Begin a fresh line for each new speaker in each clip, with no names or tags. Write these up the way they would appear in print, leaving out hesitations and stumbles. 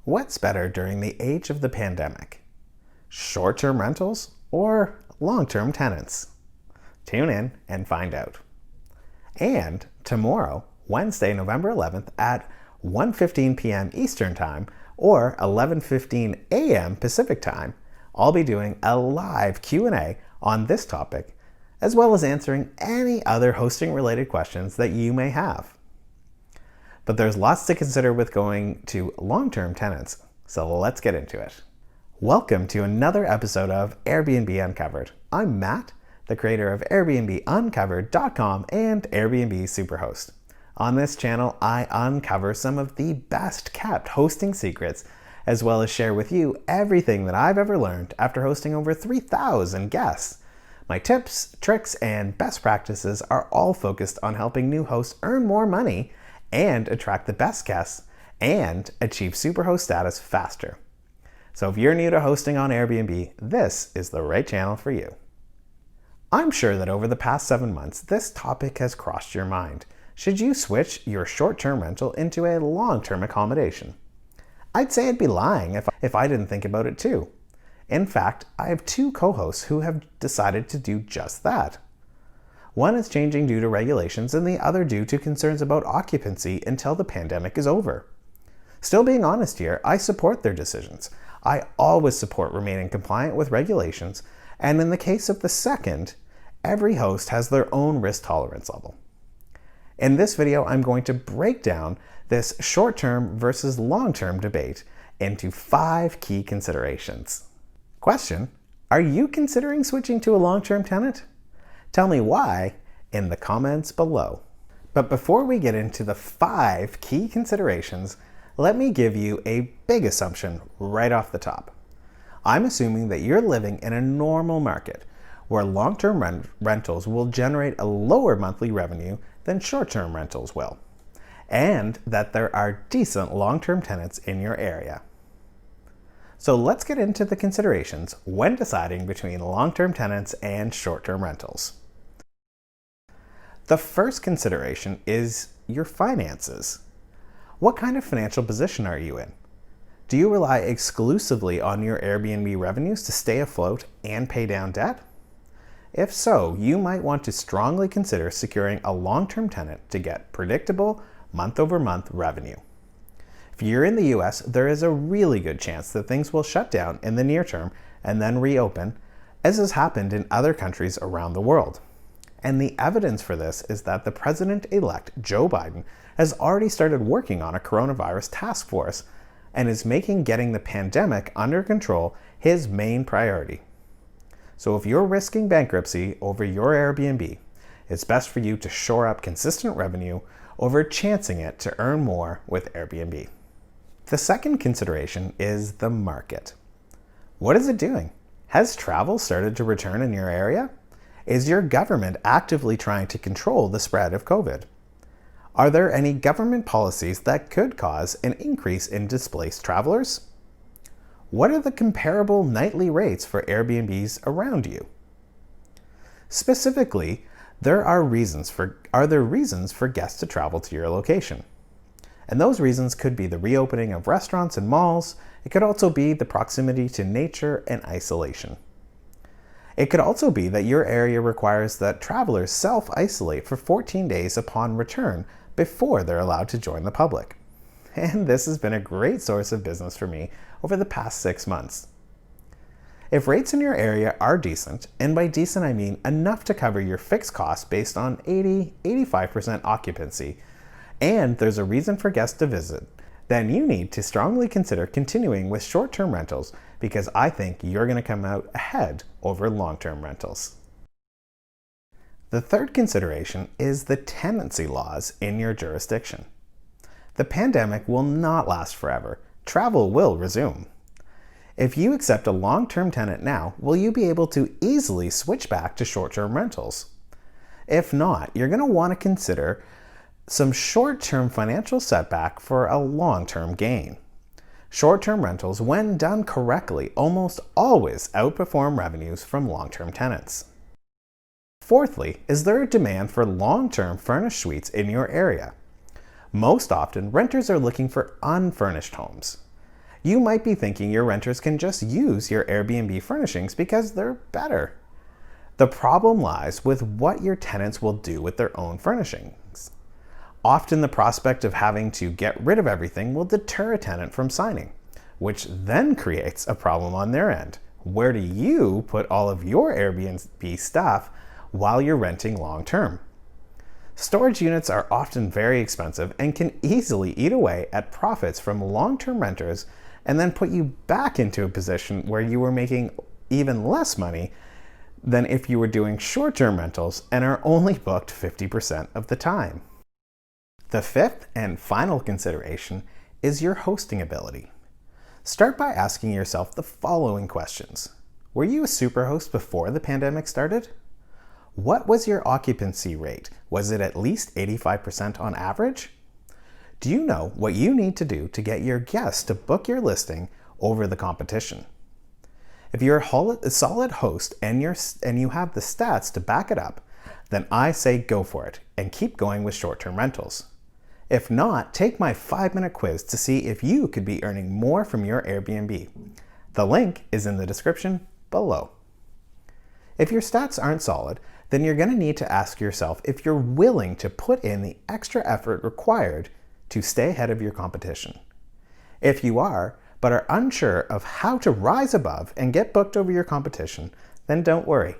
What's better during the age of the pandemic? Short-term rentals or long-term tenants? Tune in and find out. And tomorrow, Wednesday, November 11th at 1:15 p.m. Eastern Time or 11:15 a.m. Pacific Time, I'll be doing a live Q&A on this topic, as well as answering any other hosting-related questions that you may have. But there's lots to consider with going to long-term tenants, so let's get into it. Welcome to another episode of Airbnb Uncovered. I'm Matt, the creator of AirbnbUncovered.com and Airbnb Superhost. On this channel, I uncover some of the best kept hosting secrets, as well as share with you everything that I've ever learned after hosting over 3,000 guests. My tips, tricks, and best practices are all focused on helping new hosts earn more money and attract the best guests and achieve Superhost status faster. So if you're new to hosting on Airbnb, this is the right channel for you. I'm sure that over the past 7 months, this topic has crossed your mind. Should you switch your short-term rental into a long-term accommodation? I'd say I'd be lying if I didn't think about it too. In fact, I have 2 co-hosts who have decided to do just that. One is changing due to regulations and the other due to concerns about occupancy until the pandemic is over. Still being honest here, I support their decisions. I always support remaining compliant with regulations, and in the case of the second, every host has their own risk tolerance level. In this video, I'm going to break down this short-term versus long-term debate into 5 key considerations. Question: are you considering switching to a long-term tenant? Tell me why in the comments below. But before we get into the 5 key considerations, let me give you a big assumption right off the top. I'm assuming that you're living in a normal market where long-term rentals will generate a lower monthly revenue than short-term rentals will, and that there are decent long-term tenants in your area. So let's get into the considerations when deciding between long-term tenants and short-term rentals. The first consideration is your finances. What kind of financial position are you in? Do you rely exclusively on your Airbnb revenues to stay afloat and pay down debt? If so, you might want to strongly consider securing a long-term tenant to get predictable month-over-month revenue. If you're in the US, there is a really good chance that things will shut down in the near term and then reopen, as has happened in other countries around the world. And the evidence for this is that the President-elect Joe Biden has already started working on a coronavirus task force and is making getting the pandemic under control his main priority. So if you're risking bankruptcy over your Airbnb, it's best for you to shore up consistent revenue over chancing it to earn more with Airbnb. The second consideration is the market. What is it doing? Has travel started to return in your area? Is your government actively trying to control the spread of COVID? Are there any government policies that could cause an increase in displaced travelers? What are the comparable nightly rates for Airbnbs around you? Specifically, are there reasons for guests to travel to your location? And those reasons could be the reopening of restaurants and malls. It could also be the proximity to nature and isolation. It could also be that your area requires that travelers self-isolate for 14 days upon return before they're allowed to join the public. And this has been a great source of business for me over the past 6 months. If rates in your area are decent, and by decent I mean enough to cover your fixed costs based on 80-85% occupancy, and there's a reason for guests to visit, then you need to strongly consider continuing with short-term rentals, because I think you're going to come out ahead over long-term rentals. The third consideration is the tenancy laws in your jurisdiction. The pandemic will not last forever. Travel will resume. If you accept a long-term tenant now, will you be able to easily switch back to short-term rentals? If not, you're going to want to consider some short-term financial setback for a long-term gain. Short-term rentals, when done correctly, almost always outperform revenues from long-term tenants. Fourthly, is there a demand for long-term furnished suites in your area? Most often, renters are looking for unfurnished homes. You might be thinking your renters can just use your Airbnb furnishings because they're better. The problem lies with what your tenants will do with their own furnishings. Often the prospect of having to get rid of everything will deter a tenant from signing, which then creates a problem on their end. Where do you put all of your Airbnb stuff while you're renting long term? Storage units are often very expensive and can easily eat away at profits from long-term renters and then put you back into a position where you were making even less money than if you were doing short-term rentals and are only booked 50% of the time. The fifth and final consideration is your hosting ability. Start by asking yourself the following questions. Were you a superhost before the pandemic started? What was your occupancy rate? Was it at least 85% on average? Do you know what you need to do to get your guests to book your listing over the competition? If you're a solid host and you have the stats to back it up, then I say go for it and keep going with short-term rentals. If not, take my 5-minute quiz to see if you could be earning more from your Airbnb. The link is in the description below. If your stats aren't solid, then you're going to need to ask yourself if you're willing to put in the extra effort required to stay ahead of your competition. If you are, but are unsure of how to rise above and get booked over your competition, then don't worry.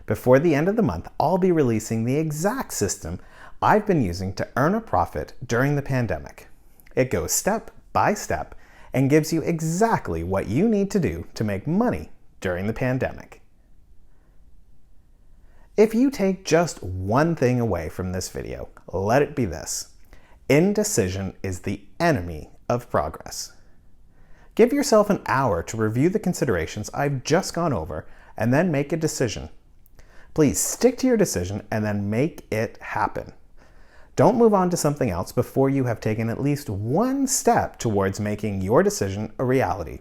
Before the end of the month, I'll be releasing the exact system I've been using to earn a profit during the pandemic. It goes step by step and gives you exactly what you need to do to make money during the pandemic. If you take just one thing away from this video, let it be this. Indecision is the enemy of progress. Give yourself an hour to review the considerations I've just gone over and then make a decision. Please stick to your decision and then make it happen. Don't move on to something else before you have taken at least one step towards making your decision a reality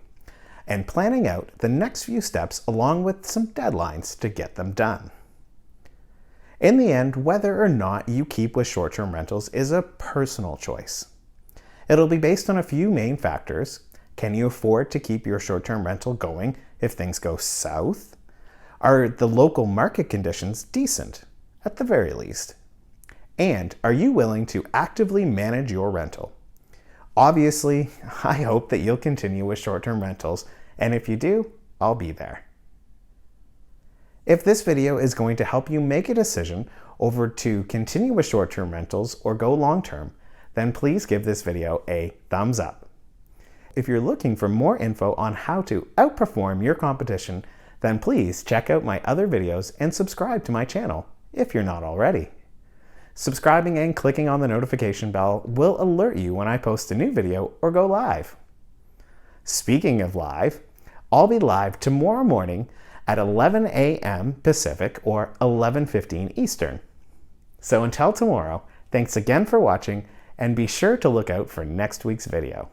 and planning out the next few steps along with some deadlines to get them done. In the end, whether or not you keep with short-term rentals is a personal choice. It'll be based on a few main factors. Can you afford to keep your short-term rental going if things go south? Are the local market conditions decent, at the very least? And are you willing to actively manage your rental? Obviously, I hope that you'll continue with short-term rentals, and if you do, I'll be there. If this video is going to help you make a decision over to continue with short-term rentals or go long-term, then please give this video a thumbs up. If you're looking for more info on how to outperform your competition, then please check out my other videos and subscribe to my channel if you're not already. Subscribing and clicking on the notification bell will alert you when I post a new video or go live. Speaking of live, I'll be live tomorrow morning at 11 a.m. Pacific or 11:15 Eastern. So until tomorrow, thanks again for watching and be sure to look out for next week's video.